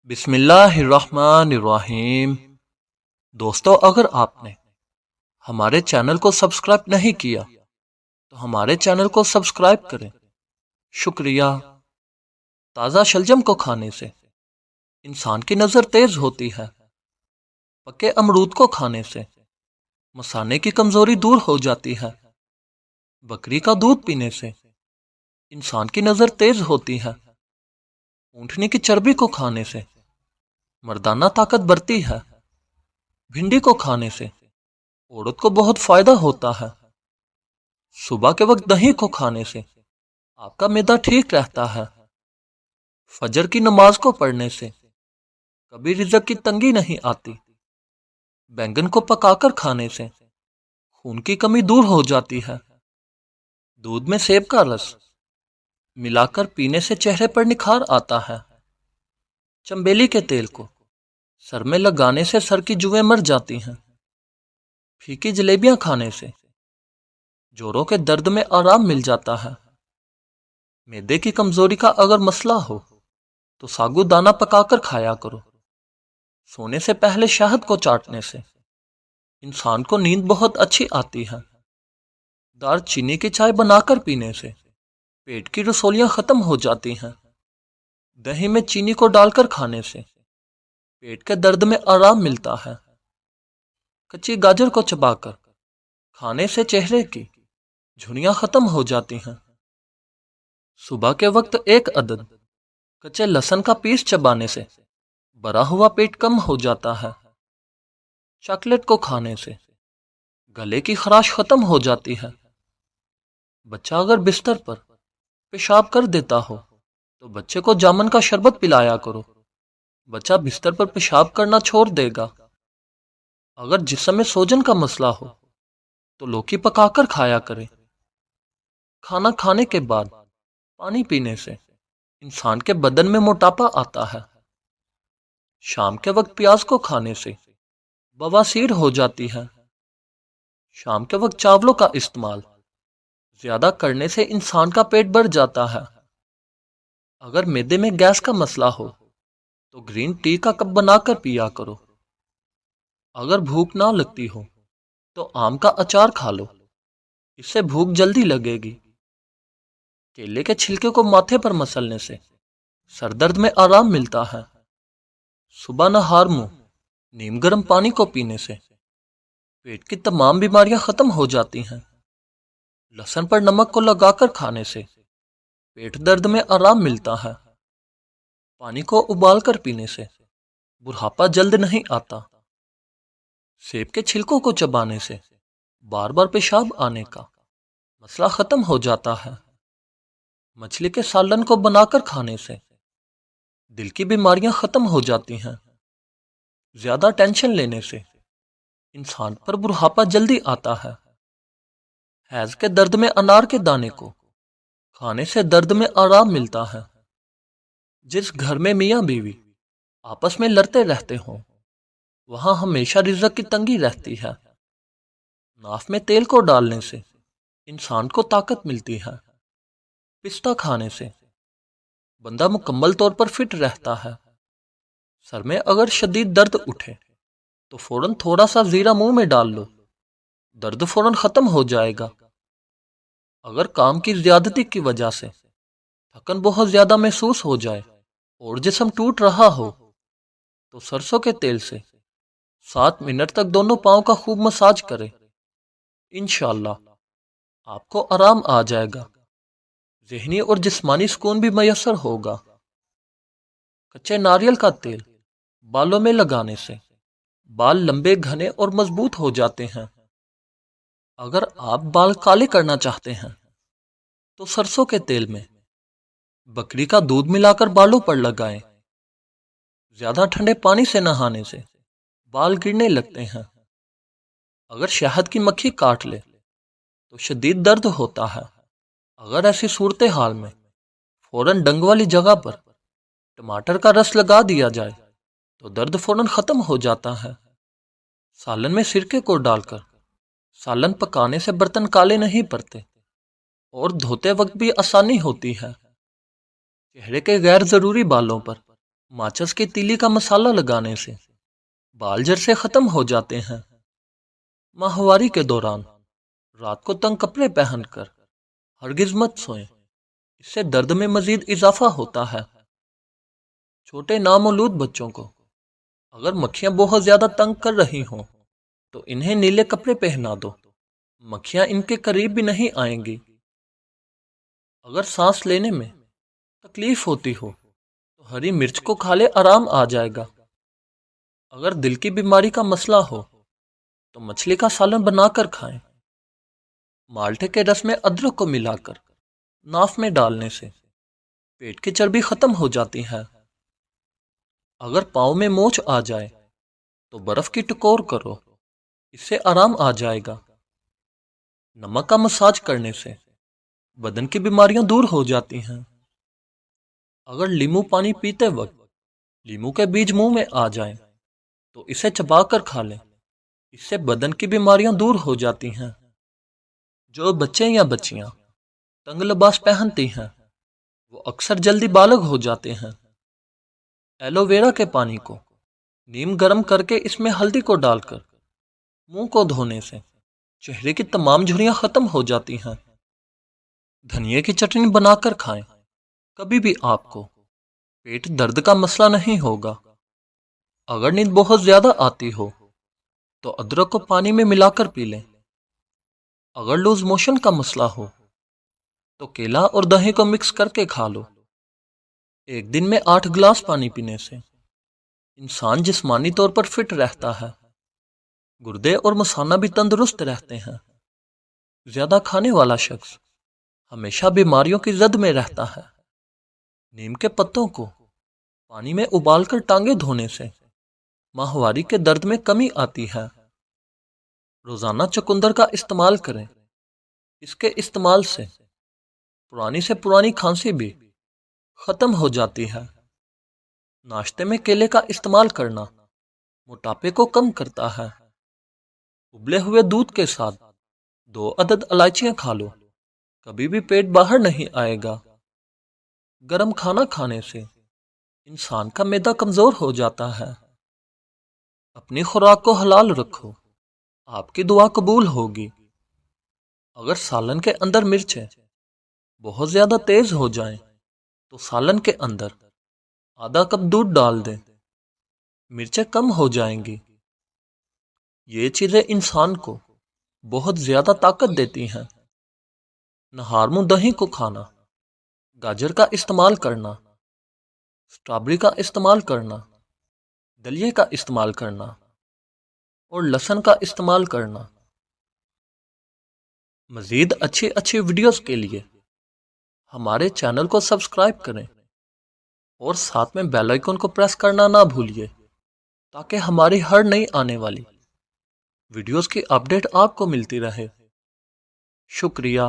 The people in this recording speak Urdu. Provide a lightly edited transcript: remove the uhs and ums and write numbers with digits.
بسم اللہ الرحمن الرحیم۔ دوستو، اگر آپ نے ہمارے چینل کو سبسکرائب نہیں کیا تو ہمارے چینل کو سبسکرائب کریں۔ شکریہ۔ تازہ شلجم کو کھانے سے انسان کی نظر تیز ہوتی ہے۔ پکے امرود کو کھانے سے مثانے کی کمزوری دور ہو جاتی ہے۔ بکری کا دودھ پینے سے انسان کی نظر تیز ہوتی ہے۔ اونٹنی کی چربی کو کھانے سے مردانہ طاقت بڑھتی ہے۔ بھنڈی کو کھانے سے عورت کو بہت فائدہ ہوتا ہے۔ صبح کے وقت دہی کو کھانے سے آپ کا معدہ ٹھیک رہتا ہے۔ فجر کی نماز کو پڑھنے سے کبھی رزق کی تنگی نہیں آتی۔ بینگن کو پکا کر کھانے سے خون کی کمی دور ہو جاتی ہے۔ دودھ میں سیب کا رس ملا کر پینے سے چہرے پر نکھار آتا ہے۔ چنبیلی کے تیل کو سر میں لگانے سے سر کی جوئیں مر جاتی ہیں۔ پھیکی جلیبیاں کھانے سے جوڑوں کے درد میں آرام مل جاتا ہے۔ معدے کی کمزوری کا اگر مسئلہ ہو تو ساگو دانہ پکا کر کھایا کرو۔ سونے سے پہلے شہد کو چاٹنے سے انسان کو نیند بہت اچھی آتی ہے۔ دار چینی کی چائے بنا کر پینے سے پیٹ کی رسولیاں ختم ہو جاتی ہیں۔ دہی میں چینی کو ڈال کر کھانے سے پیٹ کے درد میں آرام ملتا ہے۔ کچی گاجر کو چبا کر کھانے سے چہرے کی جھریاں ختم ہو جاتی ہیں۔ صبح کے وقت ایک عدد کچے لہسن کا پیس چبانے سے بھرا ہوا پیٹ کم ہو جاتا ہے۔ چاکلیٹ کو کھانے سے گلے کی خراش ختم ہو جاتی ہے۔ بچہ اگر بستر پر پیشاب کر دیتا ہو تو بچے کو جامن کا شربت پلایا کرو۔ بچہ بستر پر پیشاب کرنا چھوڑ دے گا۔ اگر جسم میں سوجن کا مسئلہ ہو تو لوکی پکا کر کھایا کرے۔ کھانا کھانے کے بعد پانی پینے سے انسان کے بدن میں موٹاپا آتا ہے۔ شام کے وقت پیاز کو کھانے سے بواسیر ہو جاتی ہے۔ شام کے وقت چاولوں کا استعمال زیادہ کرنے سے انسان کا پیٹ بھر جاتا ہے۔ اگر معدے میں گیس کا مسئلہ ہو تو گرین ٹی کا کپ بنا کر پیا کرو۔ اگر بھوک نہ لگتی ہو تو آم کا اچار کھا لو، اس سے بھوک جلدی لگے گی۔ کیلے کے چھلکے کو ماتھے پر مسلنے سے سر درد میں آرام ملتا ہے۔ صبح نہار منہ نیم گرم پانی کو پینے سے پیٹ کی تمام بیماریاں ختم ہو جاتی ہیں۔ لہسن پر نمک کو لگا کر کھانے سے پیٹ درد میں آرام ملتا ہے۔ پانی کو ابال کر پینے سے بڑھاپا جلد نہیں آتا۔ سیب کے چھلکوں کو چبانے سے بار بار پیشاب آنے کا مسئلہ ختم ہو جاتا ہے۔ مچھلی کے سالن کو بنا کر کھانے سے دل کی بیماریاں ختم ہو جاتی ہیں۔ زیادہ ٹینشن لینے سے انسان پر بڑھاپا جلدی آتا ہے۔ حیض کے درد میں انار کے دانے کو کھانے سے درد میں آرام ملتا ہے۔ جس گھر میں میاں بیوی آپس میں لڑتے رہتے ہوں وہاں ہمیشہ رزق کی تنگی رہتی ہے۔ ناف میں تیل کو ڈالنے سے انسان کو طاقت ملتی ہے۔ پستہ کھانے سے بندہ مکمل طور پر فٹ رہتا ہے۔ سر میں اگر شدید درد اٹھے تو فوراً تھوڑا سا زیرہ منہ میں ڈال لو، درد فوراً ختم ہو جائے گا۔ اگر کام کی زیادتی کی وجہ سے تھکن بہت زیادہ محسوس ہو جائے اور جسم ٹوٹ رہا ہو تو سرسوں کے تیل سے 7 منٹ تک دونوں پاؤں کا خوب مساج کرے۔ انشاءاللہ آپ کو آرام آ جائے گا۔ ذہنی اور جسمانی سکون بھی میسر ہوگا۔ کچے ناریل کا تیل بالوں میں لگانے سے بال لمبے، گھنے اور مضبوط ہو جاتے ہیں۔ اگر آپ بال کالے کرنا چاہتے ہیں تو سرسوں کے تیل میں بکری کا دودھ ملا کر بالوں پر لگائیں۔ زیادہ ٹھنڈے پانی سے نہانے سے بال گرنے لگتے ہیں۔ اگر شہد کی مکھی کاٹ لے تو شدید درد ہوتا ہے۔ اگر ایسی صورتحال میں فوراً ڈنگ والی جگہ پر ٹماٹر کا رس لگا دیا جائے تو درد فوراً ختم ہو جاتا ہے۔ سالن میں سرکے کو ڈال کر سالن پکانے سے برتن کالے نہیں پڑتے اور دھوتے وقت بھی آسانی ہوتی ہے۔ چہرے کے غیر ضروری بالوں پر ماچس کی تیلی کا مسالہ لگانے سے بال جڑ سے ختم ہو جاتے ہیں۔ ماہواری کے دوران رات کو تنگ کپڑے پہن کر ہرگز مت سوئیں، اس سے درد میں مزید اضافہ ہوتا ہے۔ چھوٹے نامولود بچوں کو اگر مکھیاں بہت زیادہ تنگ کر رہی ہوں تو انہیں نیلے کپڑے پہنا دو، مکھیاں ان کے قریب بھی نہیں آئیں گی۔ اگر سانس لینے میں تکلیف ہوتی ہو تو ہری مرچ کو کھا لے، آرام آ جائے گا۔ اگر دل کی بیماری کا مسئلہ ہو تو مچھلی کا سالن بنا کر کھائیں۔ مالٹے کے رس میں ادرک کو ملا کر ناف میں ڈالنے سے پیٹ کی چربی ختم ہو جاتی ہے۔ اگر پاؤں میں موچ آ جائے تو برف کی ٹکور کرو، اس سے آرام آ جائے گا۔ نمک کا مساج کرنے سے بدن کی بیماریاں دور ہو جاتی ہیں۔ اگر لیمو پانی پیتے وقت لیمو کے بیج منہ میں آ جائیں تو اسے چبا کر کھا لیں، اس سے بدن کی بیماریاں دور ہو جاتی ہیں۔ جو بچے یا بچیاں تنگ لباس پہنتی ہیں وہ اکثر جلدی بالغ ہو جاتے ہیں۔ ایلو ویرا کے پانی کو نیم گرم کر کے اس میں ہلدی کو ڈال کر منہ کو دھونے سے چہرے کی تمام جھریاں ختم ہو جاتی ہیں۔ دھنیا کی چٹنی بنا کر کھائیں، کبھی بھی آپ کو پیٹ درد کا مسئلہ نہیں ہوگا۔ اگر نیند بہت زیادہ آتی ہو تو ادرک کو پانی میں ملا کر پی لیں۔ اگر لوز موشن کا مسئلہ ہو تو کیلا اور دہی کو مکس کر کے کھا لو۔ ایک دن میں 8 گلاس پانی پینے سے انسان جسمانی طور پر فٹ رہتا ہے، گردے اور مثانہ بھی تندرست رہتے ہیں۔ زیادہ کھانے والا شخص ہمیشہ بیماریوں کی زد میں رہتا ہے۔ نیم کے پتوں کو پانی میں ابال کر ٹانگیں دھونے سے ماہواری کے درد میں کمی آتی ہے۔ روزانہ چقندر کا استعمال کریں، اس کے استعمال سے پرانی سے پرانی کھانسی بھی ختم ہو جاتی ہے۔ ناشتے میں کیلے کا استعمال کرنا موٹاپے کو کم کرتا ہے۔ ابلے ہوئے دودھ کے ساتھ 2 عدد الائچیاں کھا لو، کبھی بھی پیٹ باہر نہیں آئے گا۔ گرم کھانا کھانے سے انسان کا معدہ کمزور ہو جاتا ہے۔ اپنی خوراک کو حلال رکھو، آپ کی دعا قبول ہوگی۔ اگر سالن کے اندر مرچیں بہت زیادہ تیز ہو جائیں تو سالن کے اندر آدھا کپ دودھ ڈال دیں، مرچیں کم ہو جائیں گی۔ یہ چیزیں انسان کو بہت زیادہ طاقت دیتی ہیں۔ نہار منہ دہی کو کھانا، گاجر کا استعمال کرنا، سٹرابری کا استعمال کرنا، دلیے کا استعمال کرنا اور لہسن کا استعمال کرنا۔ مزید اچھی ویڈیوز کے لیے ہمارے چینل کو سبسکرائب کریں اور ساتھ میں بیل آئیکن کو پریس کرنا نہ بھولیے تاکہ ہماری ہر نئی آنے والی ویڈیوز کی اپڈیٹ آپ کو ملتی رہے۔ شکریہ۔